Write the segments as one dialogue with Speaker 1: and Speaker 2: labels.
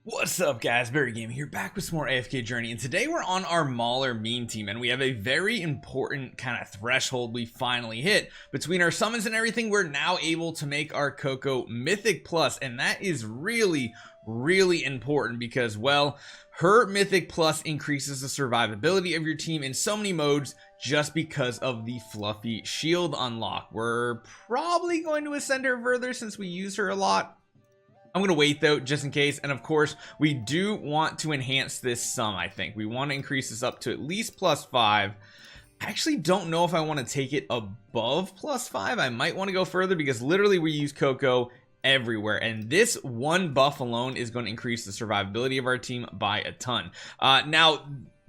Speaker 1: What's up guys, Barry Gaming here, back with some more AFK Journey, and today we're on our Mauler meme team, and we have a very important kind of threshold we finally hit. Between our summons and everything, we're now able to make our Koko Mythic Plus, and that is really important because, well, her Mythic Plus increases the survivability of your team in so many modes just because of the fluffy shield unlock. We're probably going to ascend her further since we use her a lot. I'm gonna wait though, just in case. And of course, we do want to enhance this sum. I think we want to increase this up to at least +5. I actually don't know if I want to take it above +5. I might want to go further because literally we use Koko everywhere, and this one buff alone is going to increase the survivability of our team by a ton. Now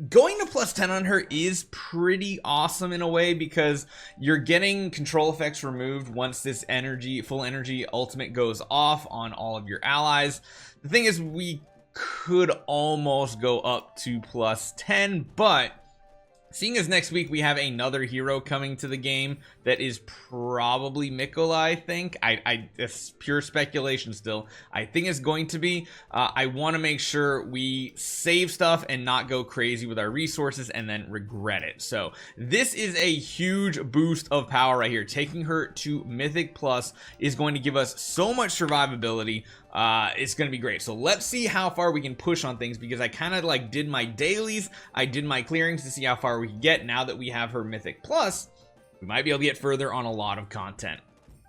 Speaker 1: going to +10 on her is pretty awesome in a way because you're getting control effects removed once this full energy ultimate goes off on all of your allies. The thing is, we could almost go up to +10, but seeing as next week we have another hero coming to the game that is probably Mikola, I think. It's pure speculation still. I think it's going to be. I want to make sure we save stuff and not go crazy with our resources and then regret it. So this is a huge boost of power right here. Taking her to Mythic Plus is going to give us so much survivability. It's gonna be great. So let's see how far we can push on things, because I kind of like did my dailies, I did my clearings to see how far we can get. Now that we have her Mythic Plus, we might be able to get further on a lot of content.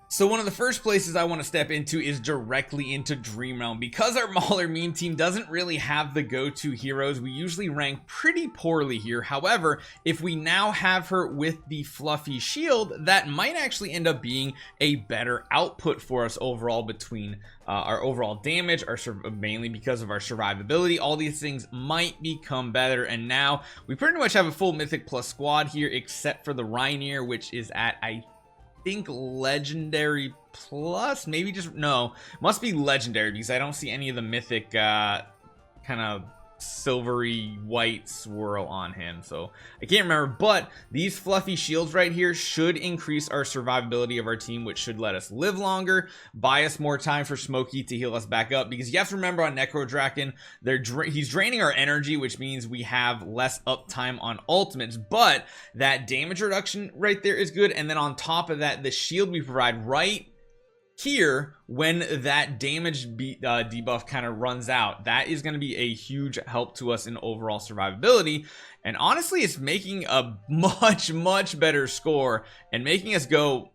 Speaker 1: So one of the first places I want to step into is directly into Dream Realm. Because our Mauler meme team doesn't really have the go-to heroes, we usually rank pretty poorly here. However, if we now have her with the fluffy shield, that might actually end up being a better output for us overall between our overall damage, mainly because of our survivability. All these things might become better, and now we pretty much have a full Mythic Plus squad here, except for the Rainier, which is at, I think, legendary plus, maybe just, no, must be legendary because I don't see any of the mythic kind of silvery white swirl on him, so I can't remember. But these fluffy shields right here should increase our survivability of our team, which should let us live longer, buy us more time for Smokey to heal us back up, because you have to remember on Necrodraken, he's draining our energy, which means we have less uptime on ultimates, but that damage reduction right there is good. And then on top of that, the shield we provide right here, when that damage debuff kind of runs out, that is going to be a huge help to us in overall survivability. And honestly, it's making a much better score and making us go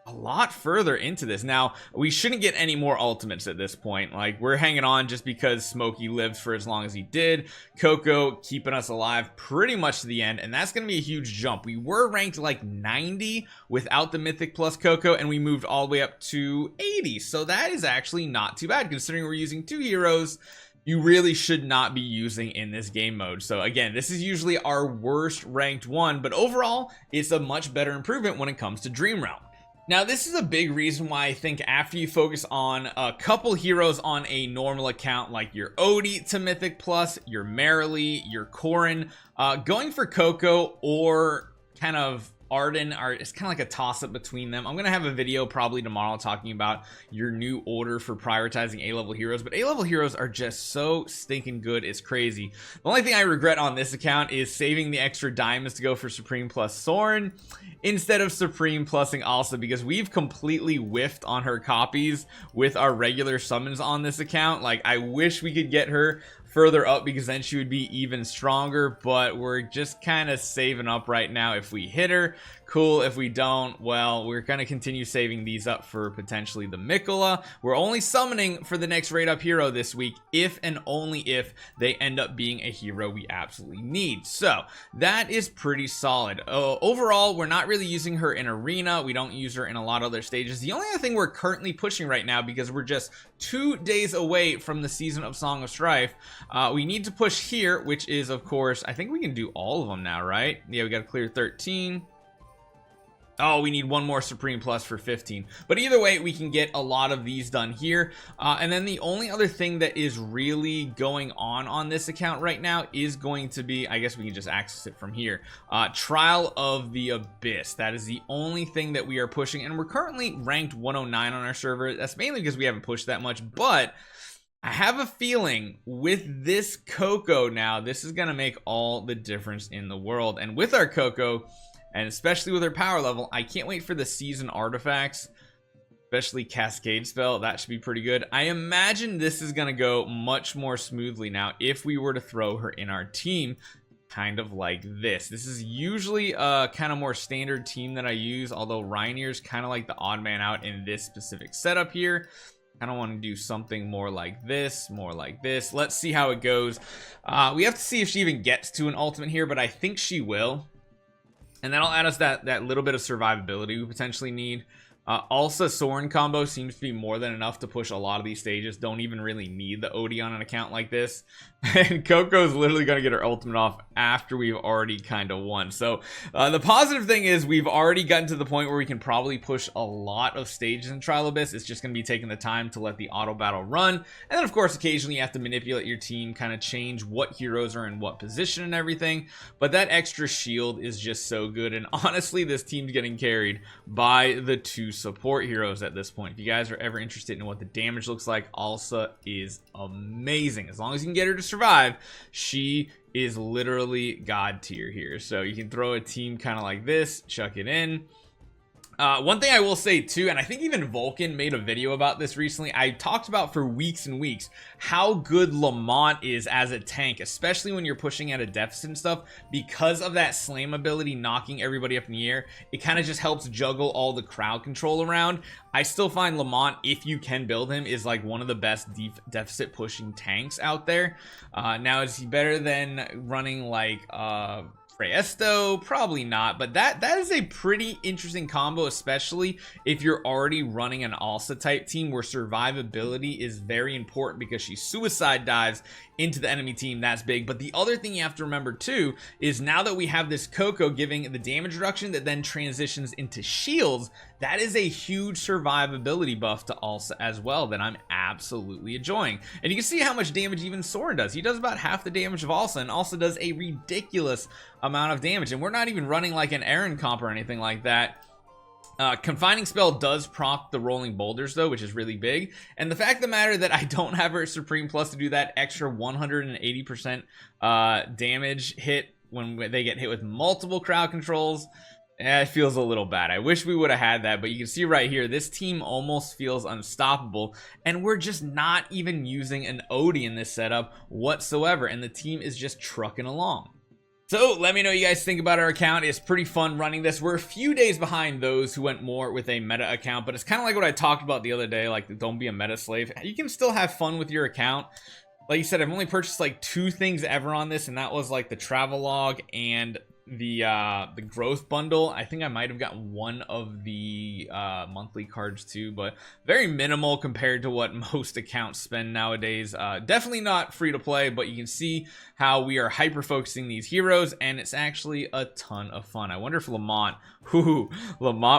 Speaker 1: a lot further into this. Now, we shouldn't get any more ultimates at this point. Like, we're hanging on just because Smokey lived for as long as he did. Koko keeping us alive pretty much to the end, and that's going to be a huge jump. We were ranked like 90 without the Mythic Plus Koko, and we moved all the way up to 80. So that is actually not too bad, considering we're using two heroes you really should not be using in this game mode. So again, this is usually our worst ranked one, but overall, it's a much better improvement when it comes to Dream Realm. Now, this is a big reason why I think after you focus on a couple heroes on a normal account, like your Odie to Mythic Plus, your Merrily, your Corrin, going for Koko or kind of Arden it's kind of like a toss-up between them. I'm gonna have a video probably tomorrow talking about your new order for prioritizing A-level heroes, but A-level heroes are just so stinking good, it's crazy. The only thing I regret on this account is saving the extra diamonds to go for Supreme plus Soren instead of Supreme plusing Alsa, because we've completely whiffed on her copies with our regular summons on this account. Like, I wish we could get her further up because then she would be even stronger, but we're just kind of saving up right now. If we hit her, cool. If we don't, well, we're going to continue saving these up for potentially the Mikola. We're only summoning for the next raid up hero this week if and only if they end up being a hero we absolutely need. So that is pretty solid. Overall, we're not really using her in arena. We don't use her in a lot of other stages. The only other thing we're currently pushing right now, because we're just 2 days away from the season of Song of Strife, we need to push here, which is, of course, I think we can do all of them now, right? Yeah, we got to clear 13. Oh, we need one more Supreme Plus for 15. But either way, we can get a lot of these done here. And then the only other thing that is really going on this account right now is going to be, I guess we can just access it from here. Trial of the Abyss. That is the only thing that we are pushing. And we're currently ranked 109 on our server. That's mainly because we haven't pushed that much. But I have a feeling with this Koko now, this is going to make all the difference in the world. And with our Koko, and especially with her power level, I can't wait for the season artifacts, especially Cascade spell. That should be pretty good. I imagine this is going to go much more smoothly now if we were to throw her in our team, kind of like this. This is usually a kind of more standard team that I use, although Reinier's kind of like the odd man out in this specific setup here. I don't want to do something more like this, more like this. Let's see how it goes. We have to see if she even gets to an ultimate here, but I think she will. And that'll add us that little bit of survivability we potentially need. Also, Soren combo seems to be more than enough to push a lot of these stages. Don't even really need the OD on an account like this. And Koko's literally going to get her ultimate off after we've already kind of won. So the positive thing is we've already gotten to the point where we can probably push a lot of stages in Trial Abyss. It's just going to be taking the time to let the auto battle run. And then of course occasionally you have to manipulate your team, kind of change what heroes are in what position and everything. But that extra shield is just so good. And honestly, this team's getting carried by the two support heroes at this point. If you guys are ever interested in what the damage looks like, Alsa is amazing. As long as you can get her to survive, she is literally god tier here. So you can throw a team kind of like this, chuck it in. One thing I will say too, and I think even Vulcan made a video about this recently, I talked about for weeks and weeks how good Lamont is as a tank, especially when you're pushing at a deficit and stuff. Because of that slam ability knocking everybody up in the air, it kind of just helps juggle all the crowd control around. I still find Lamont, if you can build him, is like one of the best deficit pushing tanks out there. Now, is he better than running like Freesto? Probably not, but that is a pretty interesting combo, especially if you're already running an Alsa type team where survivability is very important because she suicide dives into the enemy team. That's big. But the other thing you have to remember too is now that we have this Koko giving the damage reduction that then transitions into shields, that is a huge survivability buff to Alsa as well that I'm absolutely enjoying. And you can see how much damage even Soren does. He does about half the damage of Alsa, and Alsa does a ridiculous amount of damage. And we're not even running like an Aaron comp or anything like that. Confining spell does proc the rolling boulders though, which is really big. And the fact of the matter that I don't have her Supreme Plus to do that extra 180% damage hit when they get hit with multiple crowd controls, it feels a little bad. I wish we would have had that, but you can see right here, this team almost feels unstoppable, and we're just not even using an Odie in this setup whatsoever, and the team is just trucking along. So let me know what you guys think about our account. It's pretty fun running this. We're a few days behind those who went more with a meta account, but it's kind of like what I talked about the other day, like don't be a meta slave. You can still have fun with your account. Like you said, I've only purchased like 2 things ever on this, and that was like the travel log and the growth bundle. I think I might have gotten one of the monthly cards too, but very minimal compared to what most accounts spend nowadays. Definitely not free to play, but you can see how we are hyper focusing these heroes, and it's actually a ton of fun. I wonder if Lamont,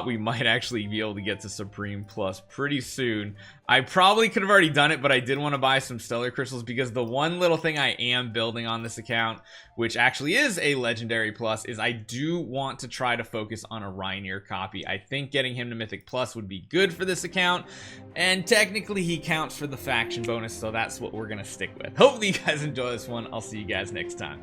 Speaker 1: we might actually be able to get to Supreme Plus pretty soon. I probably could have already done it, but I did want to buy some stellar crystals because the one little thing I am building on this account, which actually is a legendary plus, is I do want to try to focus on a Reinier copy. I think getting him to Mythic Plus would be good for this account, and technically he counts for the faction bonus, so that's what we're gonna stick with. Hopefully you guys enjoy this one. I'll see you guys next time.